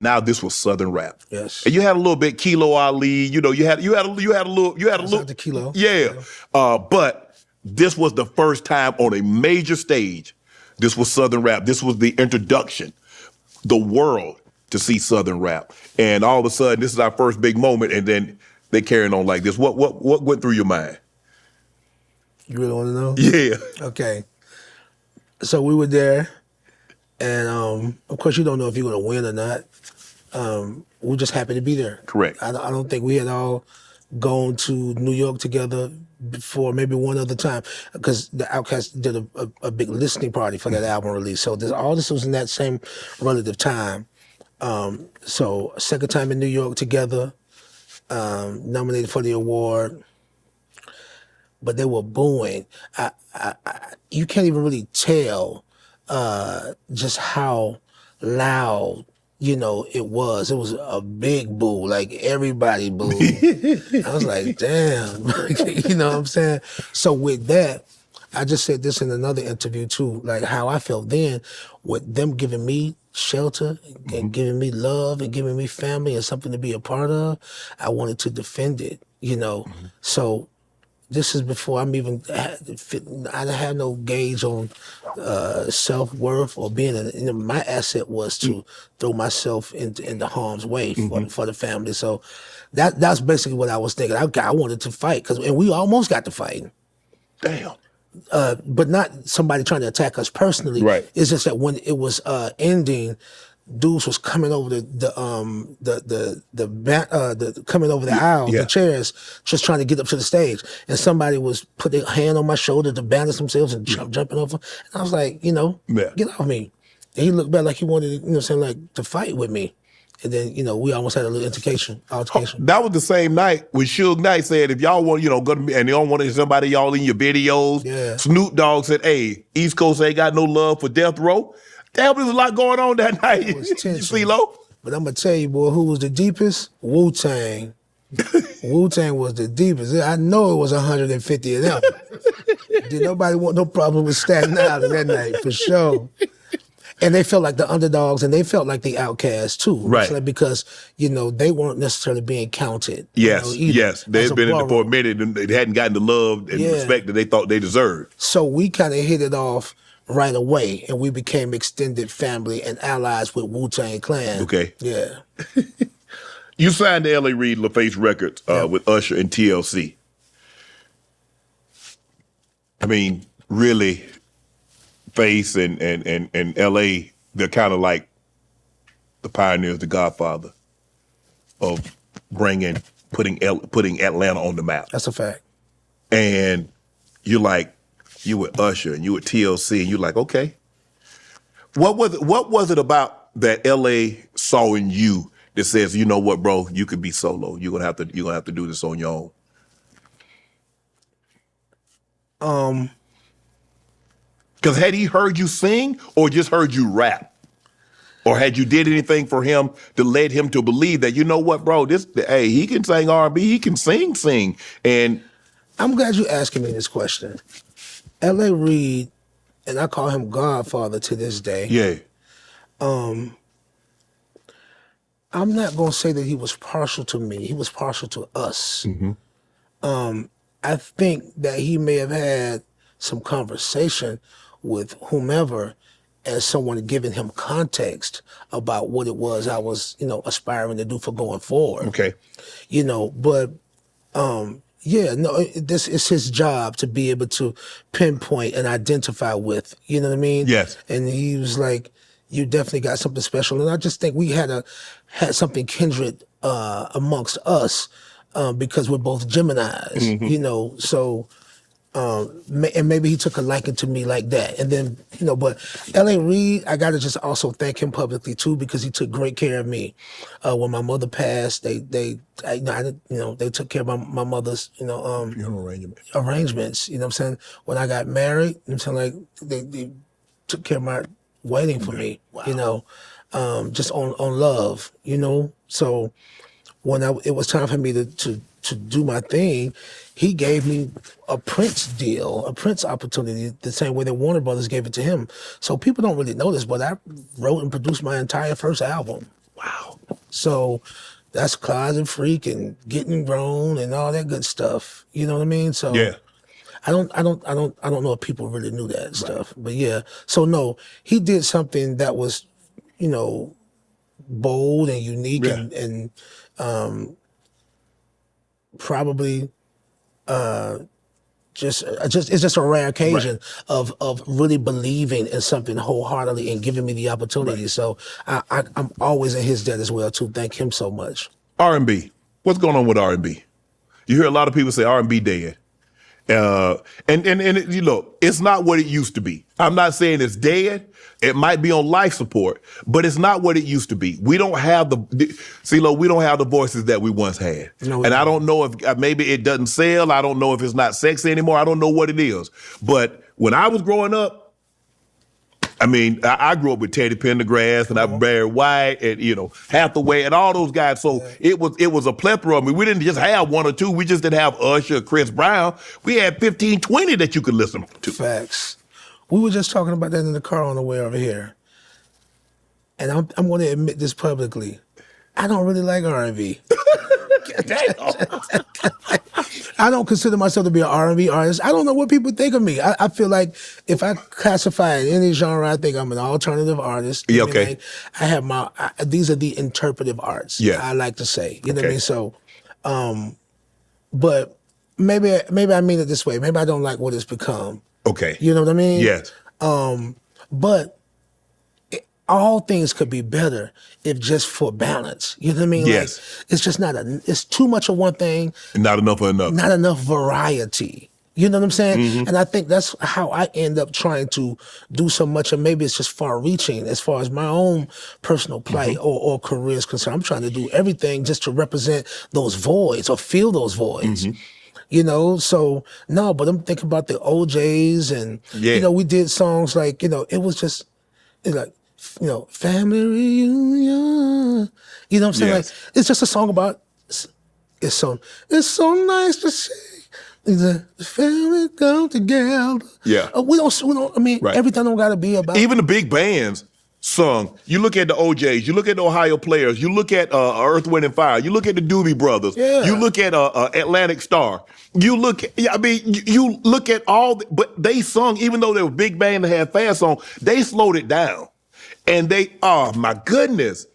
Now this was Southern rap. Yes. And you had a little bit Kilo Ali, you had a little the Kilo. Yeah. But this was the first time on a major stage. This was Southern rap. This was the introduction, the world to see Southern rap. And all of a sudden, this is our first big moment, and then they carrying on like this. What went through your mind? You really want to know? Yeah. Okay. So we were there, and of course you don't know if you're going to win or not. We just happened to be there. Correct. I don't think we had all gone to New York together before, maybe one other time, because the OutKast did a big listening party for that album release. So all this was in that same relative time. So second time in New York together, nominated for the award, but they were booing. You can't even really tell just how loud it was. It was a big boo. Like, everybody booed. I was like, damn. You know what I'm saying? So with that, I just said this in another interview too, like how I felt then with them giving me shelter and giving me love and giving me family and something to be a part of. I wanted to defend it, So this is before I'm even, I had no gauge on self-worth or being, my asset was to throw myself into harm's way for the family. So that's basically what I was thinking. I wanted to fight, and we almost got to fighting. Damn. But not somebody trying to attack us personally. Right. It's just that when it was ending, dudes was coming over the coming over the aisle, the chairs, just trying to get up to the stage, and somebody was put their hand on my shoulder to balance themselves and jumping over. And I was like, get off me. And he looked back like he wanted, to fight with me. And then, we almost had a little altercation. That was the same night when Suge Knight said, if y'all want, go to me, and they don't want somebody y'all in your videos. Yeah. Snoop Dogg said, hey, East Coast ain't got no love for Death Row. Damn, there's a lot going on that night. It was tension. You see, Lo? But I'm going to tell you, boy, who was the deepest? Wu-Tang. Wu-Tang was the deepest. I know it was 150 of them. Did nobody want no problem with Staten Island that night, for sure. And they felt like the underdogs, and they felt like the outcasts too. Right. Like, because, they weren't necessarily being counted. Yes, yes. They had been in there for a minute, and they hadn't gotten the love and respect that they thought they deserved. So we kind of hit it off right away, and we became extended family and allies with Wu-Tang Clan. Okay. Yeah. You signed to L.A. Reid LaFace Records with Usher and TLC. I mean, really, Face and L.A., they're kind of like the pioneers, the godfather of putting Atlanta on the map. That's a fact. And you with Usher and you with TLC, and you're like, okay. What was it about that LA saw in you that says, you know what, bro, you could be solo. You're gonna have to do this on your own. Because had he heard you sing or just heard you rap? Or had you did anything for him that led him to believe that, you know what, bro, he can sing R&B, he can sing. And I'm glad you're asking me this question. L.A. Reid, and I call him Godfather to this day. Yeah. I'm not going to say that he was partial to me. He was partial to us. Mm-hmm. I think that he may have had some conversation with whomever as someone giving him context about what it was I was, aspiring to do for going forward. Okay. But this is his job to be able to pinpoint and identify with, you know what I mean? Yes. And he was like, you definitely got something special. And I just think we had something kindred amongst us because we're both Geminis, so and maybe he took a liking to me like that. And then, but L.A. Reid, I got to just also thank him publicly too, because he took great care of me. When my mother passed, they took care of my mother's, arrangements, you know what I'm saying? When I got married, you know what I'm saying, like they took care of my wedding for me, Wow. Just on love, So when it was time for me to do my thing, he gave me a Prince deal, a Prince opportunity, the same way that Warner Brothers gave it to him. So people don't really know this, but I wrote and produced my entire first album. Wow. So that's Closet Freak and Getting Grown and all that good stuff. You know what I mean? So Yeah. I don't know if people really knew that stuff. But yeah. So no, he did something that was, you know, bold and unique Yeah. and probably just it's just a rare occasion of really believing in something wholeheartedly and giving me the opportunity. So I'm always in his debt as well too. Thank him so much. R&B. What's going on with R&B? You hear a lot of people say R&B dead. And you know, it's not what it used to be. I'm not saying it's dead. It might be on life support, but it's not what it used to be. We don't have CeeLo, we don't have the voices that we once had. No, and I don't know if maybe it doesn't sell. I don't know if it's not sexy anymore. I don't know what it is. But when I was growing up, I mean, I grew up with Teddy Pendergrass and I Barry White and, you know, Hathaway and all those guys. So it was a plethora. I mean, we didn't just have one or two. We just didn't have Usher, Chris Brown. We had 15, 20 that you could listen to. Facts. We were just talking about that in the car on the way over here. And I'm going to admit this publicly. I don't really like R&B. I don't consider myself to be an R&B artist. I don't know what people think of me. I feel like if I classify in any genre, I think I'm an alternative artist. Yeah, You know what I okay. mean? I have these are the interpretive arts. Yeah. I like to say. You know what I Okay. mean? So, but maybe I mean it this way. Maybe I don't like what it's become. Okay. You know what I mean? Yes. But all things could be better if just for balance. You know what I mean? Yes. Like, it's just it's too much of one thing, Not enough of another. not enough variety. You know what I'm saying? Mm-hmm. And I think that's how I end up trying to do so much, and maybe it's just far reaching as far as my own personal plight Mm-hmm. or career is concerned. I'm trying to do everything just to represent those voids or fill those voids. Mm-hmm. You know, so no, but I'm thinking about the OJs and, Yeah. you know, we did songs like, you know, it was just, like, you know, family reunion. You know what I'm saying? Yes. Like, it's just a song about, it's so nice to see the family come together. Yeah. We don't, I mean, Right. everything don't gotta be about. Even the big bands sung. You look at the OJs, you look at the Ohio Players, you look at Earth, Wind and Fire, you look at the Doobie Brothers, Yeah. you look at Atlantic Star, you look at, you look at but they sung, even though they were big band and had fast song, they slowed it down. And oh my goodness,